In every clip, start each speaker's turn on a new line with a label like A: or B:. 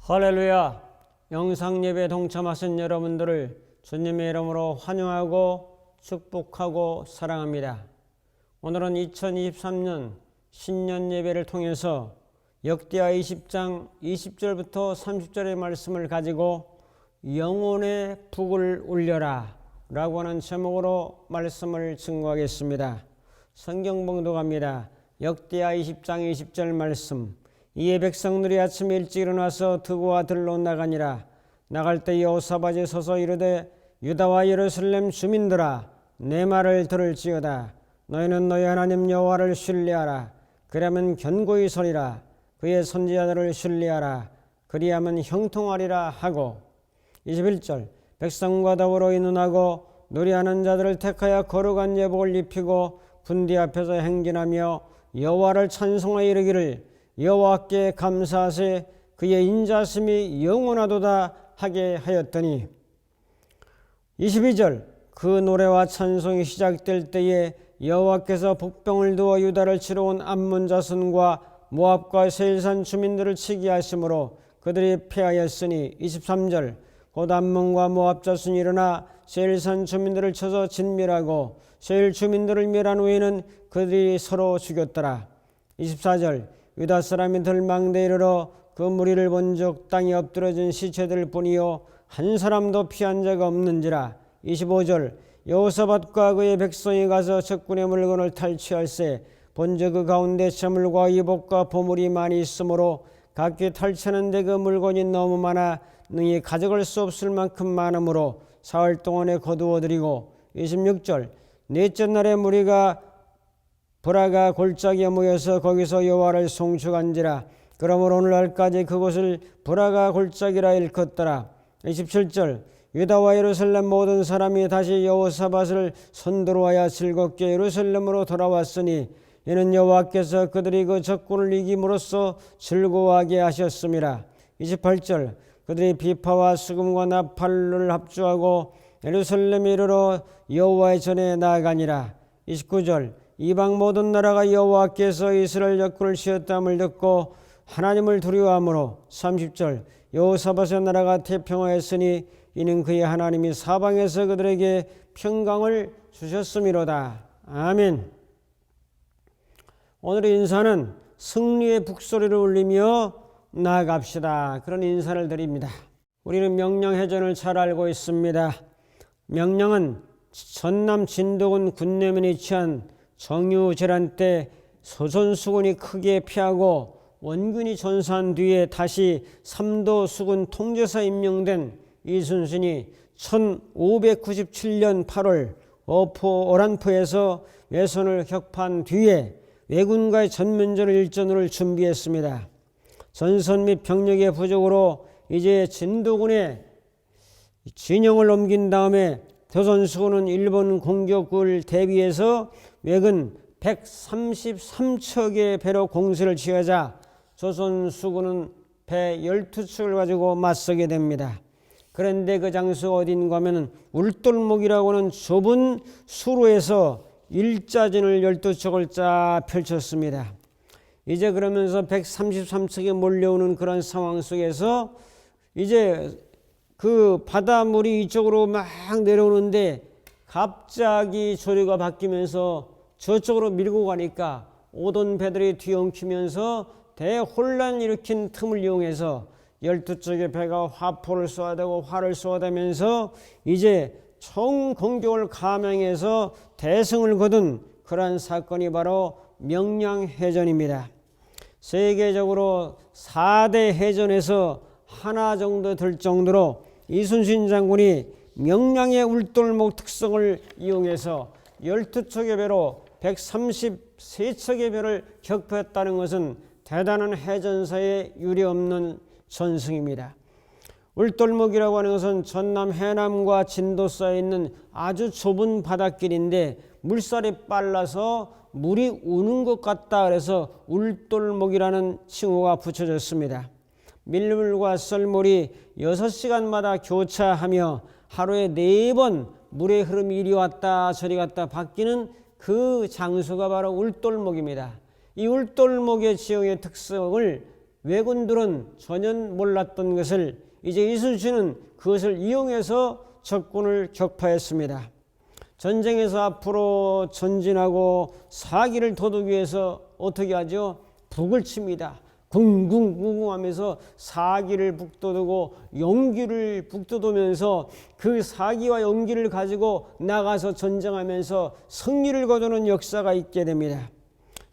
A: 할렐루야! 영상예배에 동참하신 여러분들을 주님의 이름으로 환영하고 축복하고 사랑합니다. 오늘은 2023년 신년 예배를 통해서 역대하 20장 20절부터 30절의 말씀을 가지고 영혼의 북을 울려라 라고 하는 제목으로 말씀을 증거하겠습니다. 성경 봉독합니다. 역대하 20장 20절 말씀. 이에 백성들이 아침에 일찍 일어나서 드고와 들로 나가니라. 나갈 때 여호사밧이 서서 이르되 유다와 예루살렘 주민들아 내 말을 들을지어다. 너희는 너희 하나님 여호와를 신뢰하라. 그리하면 견고히 서리라. 그의 선지자들을 신뢰하라. 그리하면 형통하리라 하고. 21절 백성과 더불어 의논하고 노래하는 자들을 택하여 거룩한 예복을 입히고 군대 앞에서 행진하며 여호와를 찬송하여 이르기를 여호와께 감사하세 그의 인자심이 영원하도다 하게 하였더니. 22절 그 노래와 찬송이 시작될 때에 여호와께서 복병을 두어 유다를 치러 온 암몬 자손과 모압과 세일산 주민들을 치게 하심으로 그들이 패하였으니. 23절 곧 암몬과 모압 자손이 일어나 세일산 주민들을 쳐서 진멸하고 세일 주민들을 멸한 후에는 그들이 서로 죽였더라. 24절 유다 사람이 들망대에 이르러 그 무리를 본즉 땅에 엎드러진 시체들 뿐이요 한 사람도 피한 자가 없는지라. 25절 여호사밧과 그의 백성이 가서 적군의 물건을 탈취할세 본즉 그 가운데 재물과 이복과 보물이 많이 있으므로 각기 탈취하는데 그 물건이 너무 많아 능히 가져갈 수 없을 만큼 많으므로 사흘 동안에 거두어들이고. 26절 넷째 날에 무리가 브라가 골짜기에 모여서 거기서 여호와를 송축한지라. 그러므로 오늘날까지 그곳을 브라가 골짜기라 일컫더라. 27절 유다와 예루살렘 모든 사람이 다시 여호사밧을 선두로 하여 즐겁게 예루살렘으로 돌아왔으니 이는 여호와께서 그들이 그 적군을 이김으로써 즐거워하게 하셨음이라. 28절 그들이 비파와 수금과 나팔을 합주하고 예루살렘에 이르러 여호와의 전에 나아가니라. 29절 이방 모든 나라가 여호와께서 이스라엘 적군을 치었다함을 듣고 하나님을 두려워하므로. 30절 여호사밧의 나라가 태평하였으니 이는 그의 하나님이 사방에서 그들에게 평강을 주셨음이로다. 아멘. 오늘의 인사는 승리의 북소리를 울리며 나아갑시다, 그런 인사를 드립니다. 우리는 명량해전을 잘 알고 있습니다. 명량은 전남 진도군 군내면이 취한 정유재란 때 소전수군이 크게 패하고 원군이 전사한 뒤에 다시 삼도 수군 통제사 임명된 이순신이 1597년 8월 오란포에서 외선을 격파한 뒤에 왜군과의 전면전을 일전을 준비했습니다. 전선 및 병력의 부족으로 이제 진도군에 진영을 옮긴 다음에 조선수군은 일본 공격을 대비해서 왜군 133척의 배로 공세를 취하자 조선수군은 배 12척을 가지고 맞서게 됩니다. 그런데 그 장소가 어딘가 하면 울돌목이라고 하는 좁은 수로에서 일자진을 12척을 쫙 펼쳤습니다. 이제 그러면서 133척이 몰려오는 그런 상황 속에서 이제 그 바닷물이 이쪽으로 막 내려오는데 갑자기 조류가 바뀌면서 저쪽으로 밀고 가니까 오던 배들이 뒤엉키면서 대혼란을 일으킨 틈을 이용해서 12척의 배가 화포를 쏘아대고 활을 쏘아대면서 이제 총공격을 감행해서 대승을 거둔 그러한 사건이 바로 명량해전입니다. 세계적으로 4대 해전에서 하나 정도 될 정도로 이순신 장군이 명량의 울돌목 특성을 이용해서 12척의 배로 133척의 배를 격파했다는 것은 대단한 해전사에 유례없는 전승입니다. 울돌목이라고 하는 것은 전남 해남과 진도 사이에 있는 아주 좁은 바닷길인데 물살이 빨라서 물이 우는 것 같다 그래서 울돌목이라는 칭호가 붙여졌습니다. 밀물과 썰물이 6시간마다 교차하며 하루에 4번 물의 흐름이 이리 왔다 저리 갔다 바뀌는 그 장소가 바로 울돌목입니다. 이 울돌목의 지형의 특성을 왜군들은 전혀 몰랐던 것을 이제 이순신은 그것을 이용해서 적군을 격파했습니다. 전쟁에서 앞으로 전진하고 사기를 도두기 위해서 어떻게 하죠? 북을 칩니다. 궁궁궁궁 하면서 사기를 북돋우고 용기를 북돋우면서 그 사기와 용기를 가지고 나가서 전쟁하면서 승리를 거두는 역사가 있게 됩니다.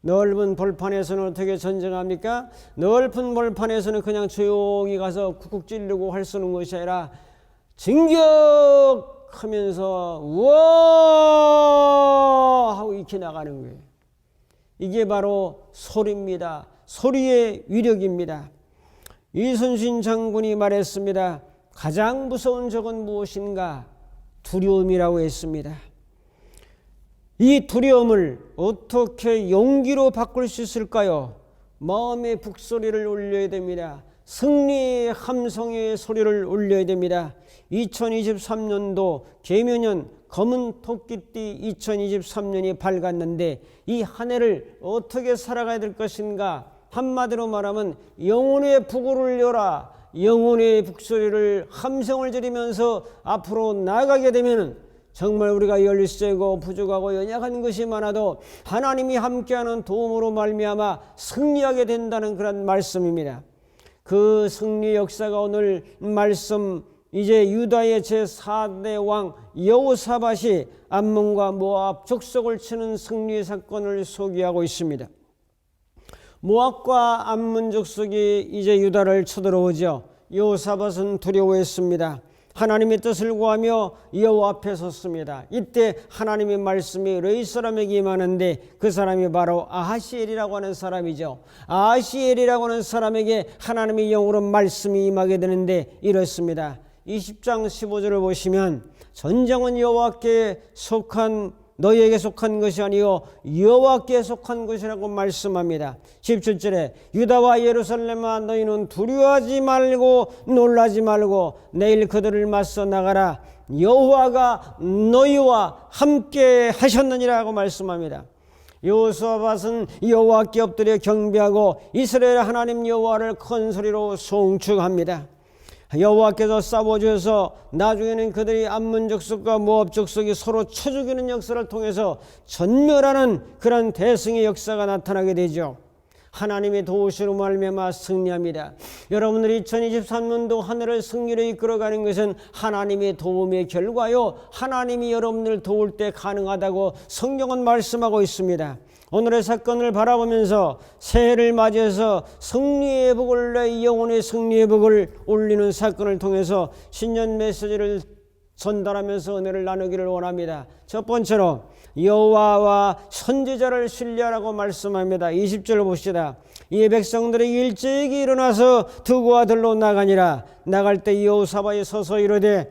A: 넓은 벌판에서는 어떻게 전쟁합니까? 넓은 벌판에서는 그냥 조용히 가서 쿡쿡 찌르고 할 수 있는 것이 아니라 진격하면서 우와 하고 이렇게 나가는 거예요. 이게 바로 소리입니다. 소리의 위력입니다. 이순신 장군이 말했습니다. 가장 무서운 적은 무엇인가? 두려움이라고 했습니다. 이 두려움을 어떻게 용기로 바꿀 수 있을까요? 마음의 북소리를 올려야 됩니다. 승리의 함성의 소리를 올려야 됩니다. 2023년도 계묘년 검은 토끼띠 2023년이 밝았는데 이 한 해를 어떻게 살아가야 될 것인가? 한마디로 말하면 영혼의 북을 울려라. 영혼의 북소리를 함성을 지르면서 앞으로 나아가게 되면 정말 우리가 열세고 부족하고 연약한 것이 많아도 하나님이 함께하는 도움으로 말미암아 승리하게 된다는 그런 말씀입니다. 그 승리 역사가 오늘 말씀 이제 유다의 제4대 왕 여호사밧이 암몬과 모압 족속을 치는 승리의 사건을 소개하고 있습니다. 모압과 암몬 족속이 이제 유다를 쳐들어오죠. 여호사밧은 두려워했습니다. 하나님의 뜻을 구하며 여호와 앞에 섰습니다. 이때 하나님의 말씀이 레위 사람에게 임하는데 그 사람이 바로 아하시엘이라고 하는 사람이죠. 아하시엘이라고 하는 사람에게 하나님의 영으로 말씀이 임하게 되는데 이렇습니다. 20장 15절을 보시면 전쟁은 여호와께 속한 너희에게 속한 것이 아니요 여호와께 속한 것이라고 말씀합니다. 17절에 유다와 예루살렘아 너희는 두려워하지 말고 놀라지 말고 내일 그들을 맞서 나가라. 여호와가 너희와 함께 하셨느니라고 말씀합니다. 여호사밧은 여호와께 엎드려 경배하고 이스라엘 하나님 여호와를 큰 소리로 송축합니다. 여호와께서 싸워주셔서 나중에는 그들이 암몬 족속과 모압 족속이 서로 쳐 죽이는 역사를 통해서 전멸하는 그런 대승의 역사가 나타나게 되죠. 하나님의 도우시로 말미암아 승리합니다. 여러분들이 2023년도 한 해를 승리로 이끌어가는 것은 하나님의 도움의 결과요, 하나님이 여러분들을 도울 때 가능하다고 성경은 말씀하고 있습니다. 오늘의 사건을 바라보면서 새해를 맞이해서 승리의 복을 내 영혼의 승리의 복을 올리는 사건을 통해서 신년 메시지를 전달하면서 은혜를 나누기를 원합니다. 첫 번째로 여호와와 선지자를 신뢰하라고 말씀합니다. 20절을 봅시다. 이 백성들이 일찍이 일어나서 두고와 들로 나가니라. 나갈 때 여호사밧이 서서 이르되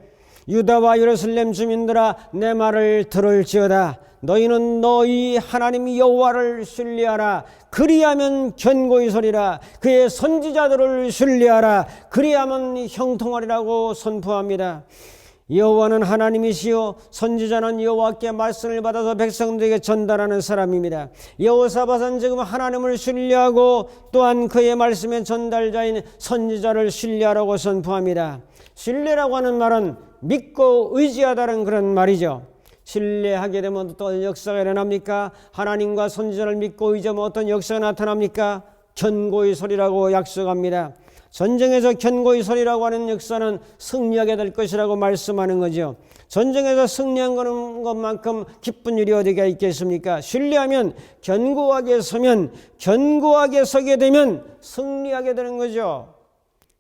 A: 유다와 예루살렘 주민들아 내 말을 들을지어다. 너희는 너희 하나님 여호와를 신뢰하라. 그리하면 견고히 서리라. 그의 선지자들을 신뢰하라. 그리하면 형통하리라고 선포합니다. 여호와는 하나님이시요 선지자는 여호와께 말씀을 받아서 백성들에게 전달하는 사람입니다. 여호사밧은 지금 하나님을 신뢰하고 또한 그의 말씀의 전달자인 선지자를 신뢰하라고 선포합니다. 신뢰라고 하는 말은 믿고 의지하다는 그런 말이죠. 신뢰하게 되면 어떤 역사가 일어납니까? 하나님과 선지자를 믿고 의지하면 어떤 역사가 나타납니까? 견고히 서리라고 약속합니다. 전쟁에서 견고히 서리라고 하는 역사는 승리하게 될 것이라고 말씀하는 거죠. 전쟁에서 승리한 것만큼 기쁜 일이 어디가 있겠습니까? 신뢰하면 견고하게 서면 견고하게 서게 되면 승리하게 되는 거죠.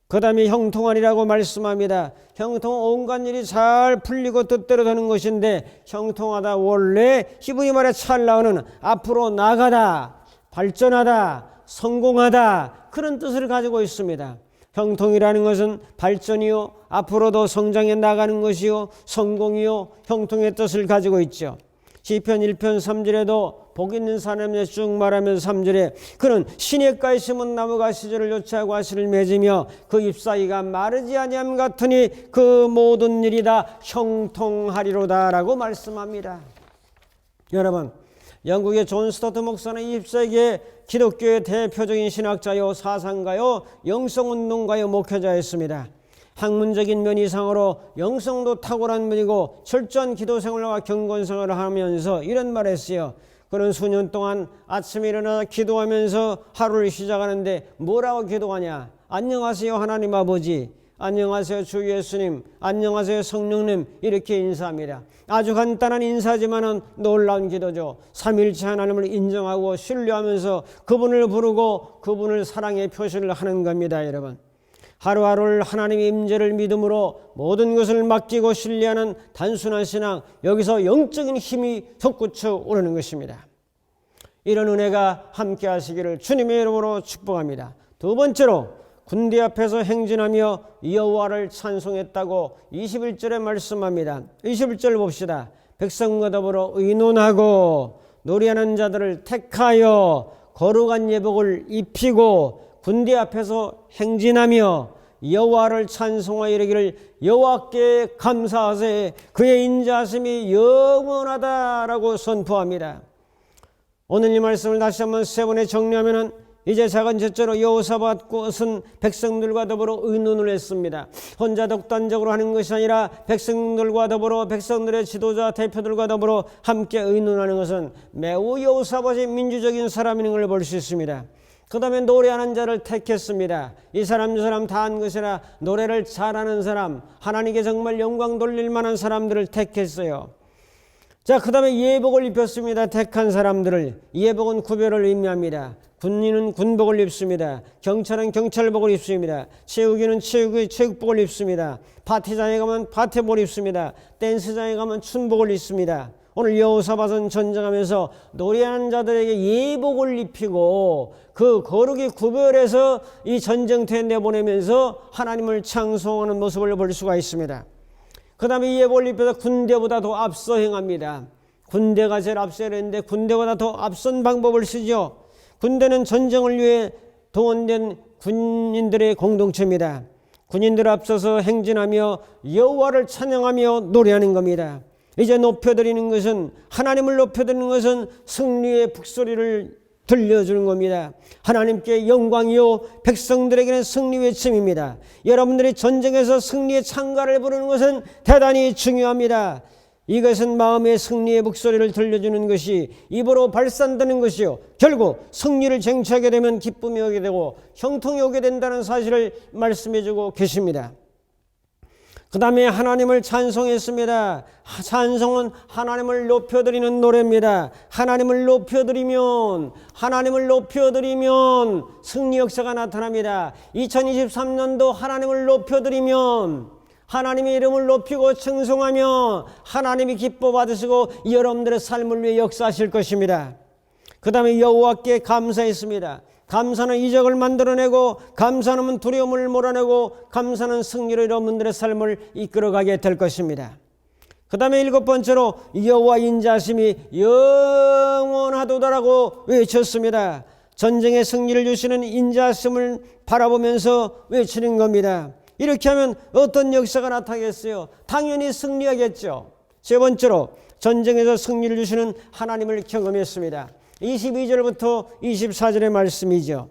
A: 그 다음에 형통하리라고 말씀합니다. 형통은 온갖 일이 잘 풀리고 뜻대로 되는 것인데 형통하다 원래 히브리 말에 찰나오는 앞으로 나가다, 발전하다, 성공하다 그런 뜻을 가지고 있습니다. 형통이라는 것은 발전이요 앞으로도 성장해 나가는 것이요 성공이요 형통의 뜻을 가지고 있죠. 시편 1편 3절에도 복 있는 사람에 쭉 말하면서 3절에 그는 시냇가에 심은 나무가 시절을 요체하고 가시를 맺으며 그 잎사귀가 마르지 아니함 같으니 그 모든 일이 다 형통하리로다 라고 말씀합니다. 여러분 영국의 존 스토트 목사는 20세기의 기독교의 대표적인 신학자요, 사상가요, 영성운동가요, 목회자였습니다. 학문적인 면 이상으로 영성도 탁월한 분이고 철저한 기도 생활과 경건 생활을 하면서 이런 말을 했어요. 그는 수년 동안 아침에 일어나 기도하면서 하루를 시작하는데 뭐라고 기도하냐? 안녕하세요 하나님 아버지, 안녕하세요 주 예수님, 안녕하세요 성령님, 이렇게 인사합니다. 아주 간단한 인사지만은 놀라운 기도죠. 삼일체 하나님을 인정하고 신뢰하면서 그분을 부르고 그분을 사랑의 표시를 하는 겁니다. 여러분, 하루하루를 하나님의 임재를 믿음으로 모든 것을 맡기고 신뢰하는 단순한 신앙, 여기서 영적인 힘이 솟구쳐 오르는 것입니다. 이런 은혜가 함께 하시기를 주님의 이름으로 축복합니다. 두 번째로, 군대 앞에서 행진하며 여호와를 찬송했다고 21절에 말씀합니다. 21절 봅시다. 백성과 더불어 의논하고 노래하는 자들을 택하여 거룩한 예복을 입히고 군대 앞에서 행진하며 여호와를 찬송하여 이르기를 여호와께 감사하세 그의 인자하심이 영원하다라고 선포합니다. 오늘 이 말씀을 다시 한번 세 번에 정리하면은 이제 작은 첫째로 여호사밧은 백성들과 더불어 의논을 했습니다. 혼자 독단적으로 하는 것이 아니라 백성들과 더불어 백성들의 지도자 대표들과 더불어 함께 의논하는 것은 매우 여호사밧이 민주적인 사람인 걸 볼 수 있습니다. 그 다음에 노래하는 자를 택했습니다. 이 사람 저 사람 다 한 것이라 노래를 잘하는 사람, 하나님께 정말 영광 돌릴 만한 사람들을 택했어요. 자, 그 다음에 예복을 입혔습니다. 택한 사람들을. 예복은 구별을 의미합니다. 군인은 군복을 입습니다. 경찰은 경찰복을 입습니다. 체육인은 체육복을 입습니다. 파티장에 가면 파티복을 입습니다. 댄스장에 가면 춘복을 입습니다. 오늘 여호사밧은 전쟁하면서 노래하는 자들에게 예복을 입히고 그 거룩이 구별해서 이 전쟁터에 내보내면서 하나님을 찬송하는 모습을 볼 수가 있습니다. 그 다음에 예복을 입혀서 군대보다 더 앞서 행합니다. 군대가 제일 앞서야 되는데 군대보다 더 앞선 방법을 쓰죠. 군대는 전쟁을 위해 동원된 군인들의 공동체입니다. 군인들 앞서서 행진하며 여호와를 찬양하며 노래하는 겁니다. 이제 높여드리는 것은, 하나님을 높여드리는 것은 승리의 북소리를 들려주는 겁니다. 하나님께 영광이요 백성들에게는 승리 외침입니다. 여러분들이 전쟁에서 승리의 찬가를 부르는 것은 대단히 중요합니다. 이것은 마음의 승리의 목소리를 들려주는 것이 입으로 발산되는 것이요 결국 승리를 쟁취하게 되면 기쁨이 오게 되고 형통이 오게 된다는 사실을 말씀해주고 계십니다. 그 다음에 하나님을 찬송했습니다. 찬송은 하나님을 높여드리는 노래입니다. 하나님을 높여드리면 승리 역사가 나타납니다. 2023년도 하나님을 높여드리면, 하나님의 이름을 높이고稱颂하며 하나님이 기뻐 받으시고 여러분들의 삶을 위해 역사하실 것입니다. 그 다음에 여호와께 감사했습니다. 감사는 이적을 만들어내고, 감사는 두려움을 몰아내고, 감사는 승리로 여러분들의 삶을 이끌어가게 될 것입니다. 그 다음에 일곱 번째로 여호와 인자하심이 영원하도다라고 외쳤습니다. 전쟁의 승리를 주시는 인자하심을 바라보면서 외치는 겁니다. 이렇게 하면 어떤 역사가 나타나겠어요? 당연히 승리하겠죠. 세 번째로 전쟁에서 승리를 주시는 하나님을 경험했습니다. 22절부터 24절의 말씀이죠.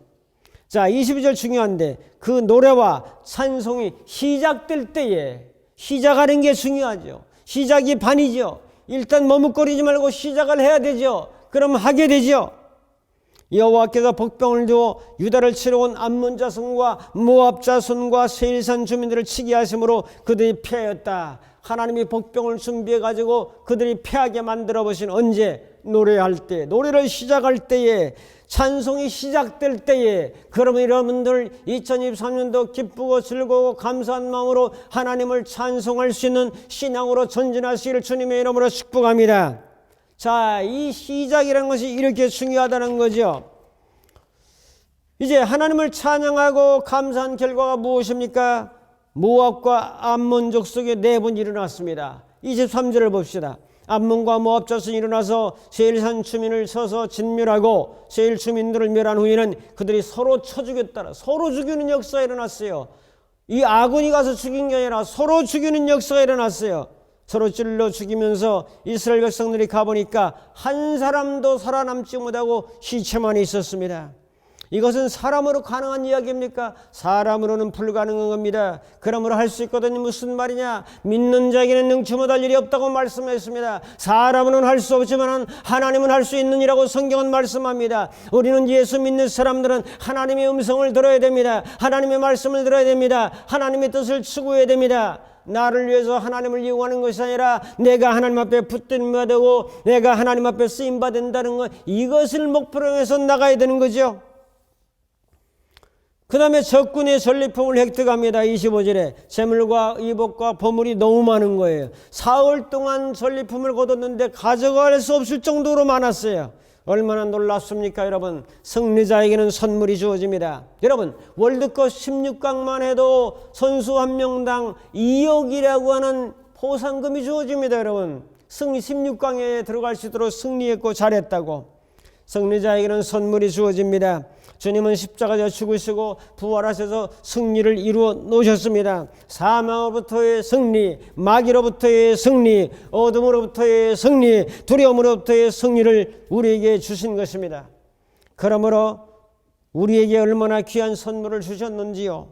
A: 자, 22절 중요한데 그 노래와 찬송이 시작될 때에, 시작하는 게 중요하죠. 시작이 반이죠. 일단 머뭇거리지 말고 시작을 해야 되죠. 그럼 하게 되죠. 여호와께서 복병을 두어 유다를 치러 온 암몬 자손과 모압 자손과 세일산 주민들을 치게 하심으로 그들이 패하였다. 하나님이 복병을 준비해 가지고 그들이 패하게 만들어 보신 언제? 노래할 때, 노래를 시작할 때에, 찬송이 시작될 때에. 그러면 여러분들 2023년도 기쁘고 즐거워 감사한 마음으로 하나님을 찬송할 수 있는 신앙으로 전진하시기를 주님의 이름으로 축복합니다. 자, 이 시작이라는 것이 이렇게 중요하다는 거죠. 이제 하나님을 찬양하고 감사한 결과가 무엇입니까? 모압과 암몬 족속의 내분이 일어났습니다. 23절을 봅시다. 암몬과 모압 자손이 일어나서 세일산 주민을 쳐서 진멸하고 세일 주민들을 멸한 후에는 그들이 서로 쳐 죽였다. 서로 죽이는 역사가 일어났어요. 이 아군이 가서 죽인 게 아니라 서로 죽이는 역사가 일어났어요. 서로 찔러 죽이면서 이스라엘 백성들이 가보니까 한 사람도 살아남지 못하고 시체만 있었습니다. 이것은 사람으로 가능한 이야기입니까? 사람으로는 불가능한 겁니다. 그러므로 할 수 있거든요. 무슨 말이냐? 믿는 자에게는 능치 못할 일이 없다고 말씀했습니다. 사람으로는 할 수 없지만 하나님은 할 수 있는 이라고 성경은 말씀합니다. 우리는 예수 믿는 사람들은 하나님의 음성을 들어야 됩니다. 하나님의 말씀을 들어야 됩니다. 하나님의 뜻을 추구해야 됩니다. 나를 위해서 하나님을 이용하는 것이 아니라 내가 하나님 앞에 붙들림을 되고 내가 하나님 앞에 쓰임받는다는 것, 이것을 목표로 해서 나가야 되는 거죠. 그 다음에 적군의 전리품을 획득합니다. 25절에 재물과 의복과 보물이 너무 많은 거예요. 사흘 동안 전리품을 거뒀는데 가져갈 수 없을 정도로 많았어요. 얼마나 놀랍습니까 여러분. 승리자에게는 선물이 주어집니다. 여러분, 월드컵 16강만 해도 선수 한 명당 2억이라고 하는 보상금이 주어집니다. 여러분, 승리 16강에 들어갈 수 있도록 승리했고 잘했다고. 승리자에게는 선물이 주어집니다. 주님은 십자가에 죽으시고 부활하셔서 승리를 이루어 놓으셨습니다. 사망으로부터의 승리, 마귀로부터의 승리, 어둠으로부터의 승리, 두려움으로부터의 승리를 우리에게 주신 것입니다. 그러므로 우리에게 얼마나 귀한 선물을 주셨는지요.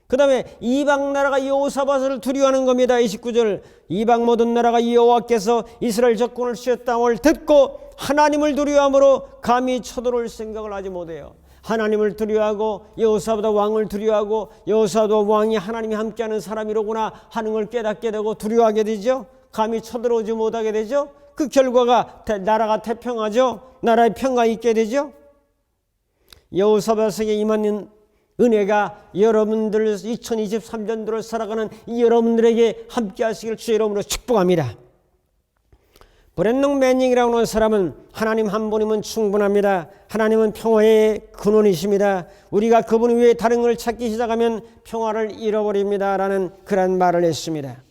A: 그 다음에 이방 나라가 여호사밧을 두려워하는 겁니다. 29절, 이방 모든 나라가 여호와께서 이스라엘 적군을 치셨다함을 듣고 하나님을 두려워함으로 감히 쳐들어올 생각을 하지 못해요. 하나님을 두려워하고 여호사밧 왕을 두려워하고 여호사밧 왕이 하나님이 함께하는 사람이로구나 하는 걸 깨닫게 되고 두려워하게 되죠. 감히 쳐들어오지 못하게 되죠. 그 결과가 나라가 태평하죠. 나라의 평화가 있게 되죠. 여호사밧에게 임하는 은혜가 여러분들 2023년도를 살아가는 여러분들에게 함께 하시길 주의 이름으로 축복합니다. 브랜동 매닝이라고 하는 사람은 하나님 한 분이면 충분합니다. 하나님은 평화의 근원이십니다. 우리가 그분 외에 다른 걸 찾기 시작하면 평화를 잃어버립니다 라는 그런 말을 했습니다.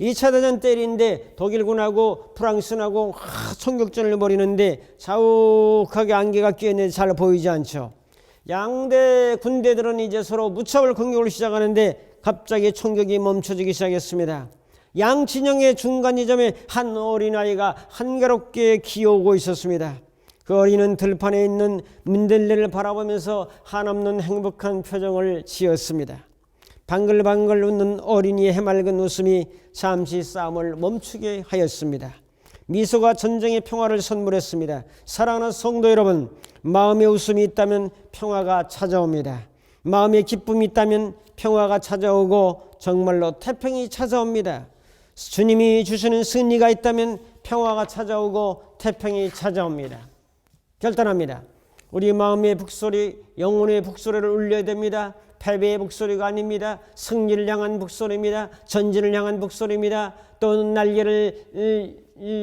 A: 2차 대전 때인데 독일군하고 프랑스군하고 총격전을 벌이는데 자욱하게 안개가 끼었는데 잘 보이지 않죠. 양대 군대들은 이제 서로 무차별 공격을 시작하는데 갑자기 총격이 멈춰지기 시작했습니다. 양 진영의 중간 지점에 한 어린아이가 한가롭게 기어오고 있었습니다. 그 어린이는 들판에 있는 민들레를 바라보면서 한없는 행복한 표정을 지었습니다. 방글방글 웃는 어린이의 해맑은 웃음이 잠시 싸움을 멈추게 하였습니다. 미소가 전쟁의 평화를 선물했습니다. 사랑하는 성도 여러분, 마음의 웃음이 있다면 평화가 찾아옵니다. 마음의 기쁨이 있다면 평화가 찾아오고 정말로 태평이 찾아옵니다. 주님이 주시는 승리가 있다면 평화가 찾아오고 태평이 찾아옵니다. 결단합니다. 우리 마음의 북소리, 영혼의 북소리를 울려야 됩니다. 패배의 북소리가 아닙니다. 승리를 향한 북소리입니다. 전진을 향한 북소리입니다. 또 날개를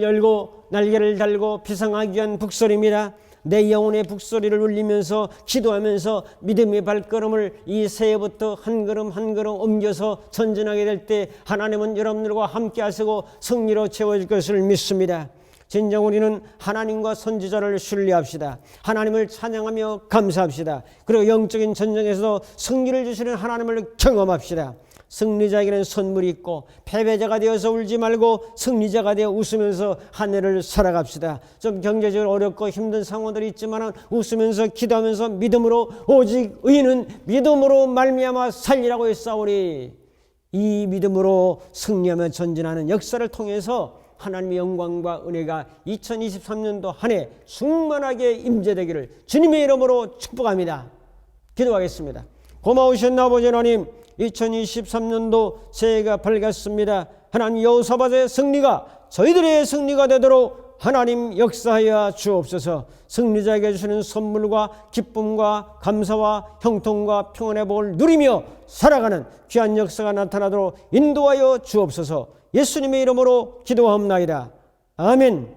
A: 열고 날개를 달고 비상하기 위한 북소리입니다. 내 영혼의 북소리를 울리면서 기도하면서 믿음의 발걸음을 이 새해부터 한 걸음 한 걸음 옮겨서 전진하게 될 때 하나님은 여러분들과 함께 하시고 승리로 채워질 것을 믿습니다. 진정 우리는 하나님과 선지자를 신뢰합시다. 하나님을 찬양하며 감사합시다. 그리고 영적인 전쟁에서 승리를 주시는 하나님을 경험합시다. 승리자에게는 선물이 있고 패배자가 되어서 울지 말고 승리자가 되어 웃으면서 한 해를 살아갑시다. 좀 경제적으로 어렵고 힘든 상황들이 있지만 웃으면서 기도하면서 믿음으로, 오직 의인은 믿음으로 말미암아 살리라고 했사오니 이 믿음으로 승리하며 전진하는 역사를 통해서 하나님의 영광과 은혜가 2023년도 한 해 충만하게 임재되기를 주님의 이름으로 축복합니다. 기도하겠습니다. 고마우신 아버지 하나님, 2023년도 새해가 밝았습니다. 하나님, 여호사밧의 승리가 저희들의 승리가 되도록 하나님 역사하여 주옵소서. 승리자에게 주시는 선물과 기쁨과 감사와 형통과 평안의 복을 누리며 살아가는 귀한 역사가 나타나도록 인도하여 주옵소서. 예수님의 이름으로 기도합나이다. 아멘.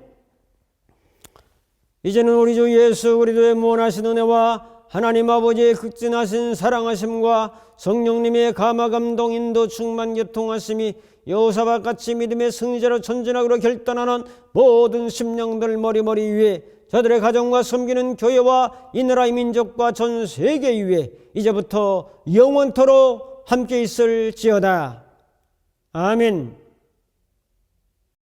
A: 이제는 우리 주 예수 그리스도의 무한하신 은혜와 하나님 아버지의 극진하신 사랑하심과 성령님의 감화 감동 인도 충만 교통하심이 여호사밧같이 믿음의 승리자로 전진하기로 결단하는 모든 심령들 머리머리 위에, 저들의 가정과 섬기는 교회와 이 나라의 민족과 전 세계 위에 이제부터 영원토록 함께 있을지어다. 아멘.